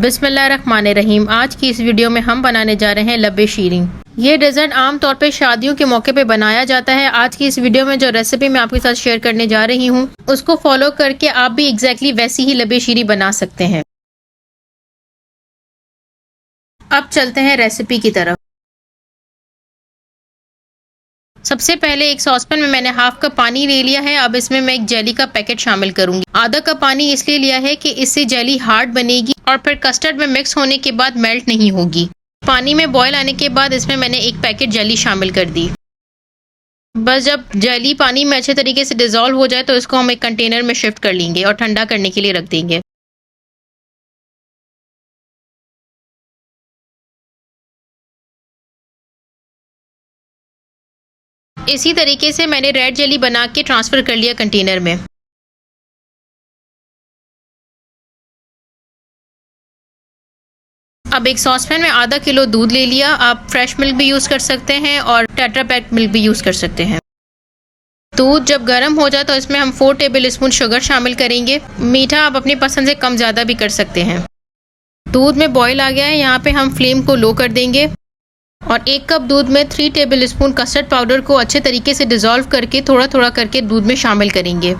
बिस्मिल्लाहिर्रहमानिर्रहीम। आज की इस वीडियो में हम बनाने जा रहे हैं लब्बे शीरीन। ये डेजर्ट आम तौर पे शादियों के मौके पे बनाया जाता है। आज की इस वीडियो में जो रेसिपी मैं आपके साथ शेयर करने जा रही हूँ उसको फॉलो करके आप भी एग्जैक्टली वैसी ही लब्बे शीरी बना सकते हैं। अब चलते हैं रेसिपी की तरफ। सबसे पहले एक सॉसपैन में मैंने हाफ कप पानी ले लिया है। अब इसमें मैं एक जेली का पैकेट शामिल करूंगी। आधा कप पानी इसलिए लिया है कि इससे जेली हार्ड बनेगी और फिर कस्टर्ड में मिक्स होने के बाद मेल्ट नहीं होगी। पानी में बॉयल आने के बाद इसमें मैंने एक पैकेट जेली शामिल कर दी। बस जब जेली पानी में अच्छे तरीके से डिजोल्व हो जाए तो इसको हम एक कंटेनर में शिफ्ट कर लेंगे और ठंडा करने के लिए रख देंगे। इसी तरीके से मैंने रेड जेली बना के ट्रांसफर कर लिया कंटेनर में। अब एक सॉसपैन में आधा किलो दूध ले लिया। आप फ्रेश मिल्क भी यूज कर सकते हैं और टेट्रा पैक मिल्क भी यूज कर सकते हैं। दूध जब गर्म हो जाए तो इसमें हम 4 टेबल स्पून शुगर शामिल करेंगे। मीठा आप अपनी पसंद से कम ज़्यादा भी कर सकते हैं। दूध में बॉईल आ गया है, यहाँ पे हम फ्लेम को लो कर देंगे और 1 कप दूध में 3 टेबल स्पून कस्टर्ड पाउडर को अच्छे तरीके से डिजोल्व करके थोड़ा थोड़ा करके दूध में शामिल करेंगे।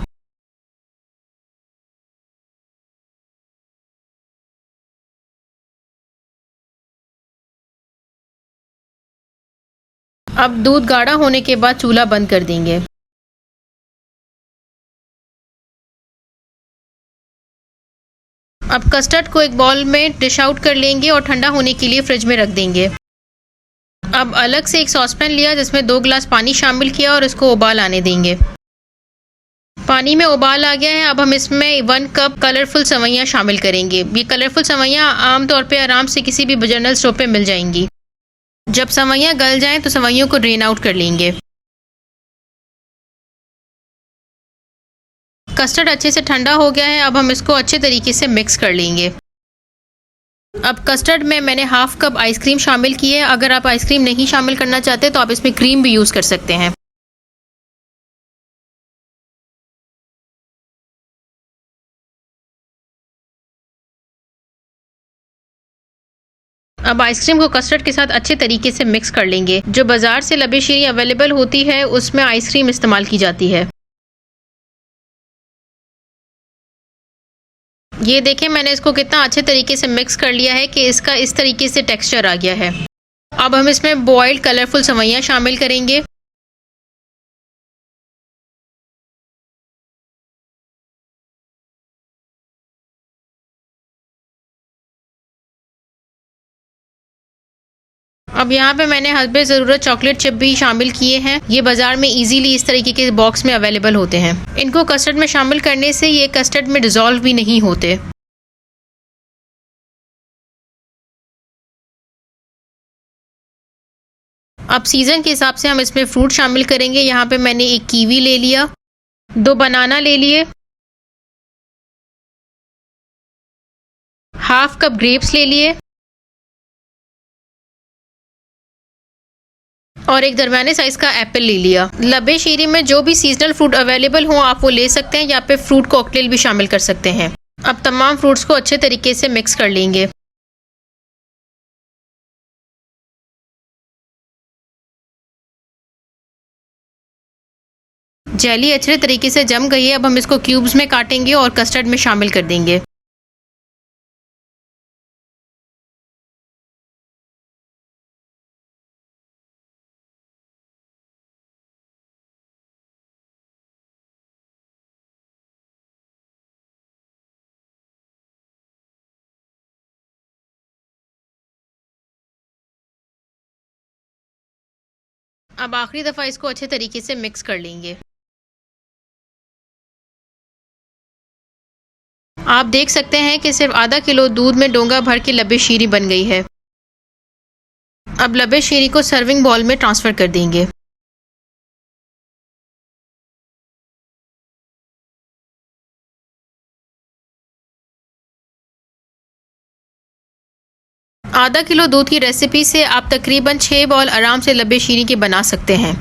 अब दूध गाढ़ा होने के बाद चूल्हा बंद कर देंगे। अब कस्टर्ड को एक बाउल में डिश आउट कर लेंगे और ठंडा होने के लिए फ्रिज में रख देंगे। अब अलग से एक सॉसपैन लिया जिसमें 2 गिलास पानी शामिल किया और इसको उबाल आने देंगे। पानी में उबाल आ गया है। अब हम इसमें 1 कप कलरफुल सेवइयां शामिल करेंगे। ये कलरफुल सेवइयां आमतौर पे आराम से किसी भी जनरल स्टोर पे मिल जाएंगी। जब सेवइयां गल जाएं तो सेवइयों को ड्रेन आउट कर लेंगे। कस्टर्ड अच्छे से ठंडा हो गया है। अब हम इसको अच्छे तरीके से मिक्स कर लेंगे। अब कस्टर्ड में मैंने हाफ कप आइसक्रीम शामिल की है। अगर आप आइसक्रीम नहीं शामिल करना चाहते तो आप इसमें क्रीम भी यूज़ कर सकते हैं। अब आइसक्रीम को कस्टर्ड के साथ अच्छे तरीके से मिक्स कर लेंगे। जो बाजार से लब्बे शीरी अवेलेबल होती है उसमें आइसक्रीम इस्तेमाल की जाती है। ये देखें मैंने इसको कितना अच्छे तरीके से मिक्स कर लिया है कि इसका इस तरीके से टेक्सचर आ गया है। अब हम इसमें बॉइल्ड कलरफुल सेवइयां शामिल करेंगे। अब यहाँ पे मैंने हस्बे ज़रूरत चॉकलेट चिप भी शामिल किए हैं। ये बाजार में इजीली इस तरीके के बॉक्स में अवेलेबल होते हैं। इनको कस्टर्ड में शामिल करने से ये कस्टर्ड में डिजोल्व भी नहीं होते। अब सीजन के हिसाब से हम इसमें फ्रूट शामिल करेंगे। यहाँ पे मैंने एक कीवी ले लिया, 2 बनाना ले लिए, हाफ कप ग्रेप्स ले लिए और एक दरमियाने साइज का एप्पल ले लिया। लब्बे शीरी में जो भी सीजनल फ्रूट अवेलेबल हो आप वो ले सकते हैं। यहाँ पे फ्रूट कॉकटेल भी शामिल कर सकते हैं। अब तमाम फ्रूट्स को अच्छे तरीके से मिक्स कर लेंगे। जेली अच्छे तरीके से जम गई है। अब हम इसको क्यूब्स में काटेंगे और कस्टर्ड में शामिल कर देंगे। अब आखिरी दफ़ा इसको अच्छे तरीके से मिक्स कर लेंगे। आप देख सकते हैं कि सिर्फ आधा किलो दूध में डोंगा भर के लब्बे शीरी बन गई है। अब लब्बे शीरी को सर्विंग बाउल में ट्रांसफ़र कर देंगे। आधा किलो दूध की रेसिपी से आप तकरीबन 6 बाउल आराम से लब्बे शीरी के बना सकते हैं।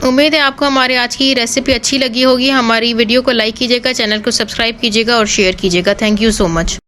उम्मीद है आपको हमारे आज की रेसिपी अच्छी लगी होगी। हमारी वीडियो को लाइक कीजिएगा, चैनल को सब्सक्राइब कीजिएगा और शेयर कीजिएगा। Thank you so much.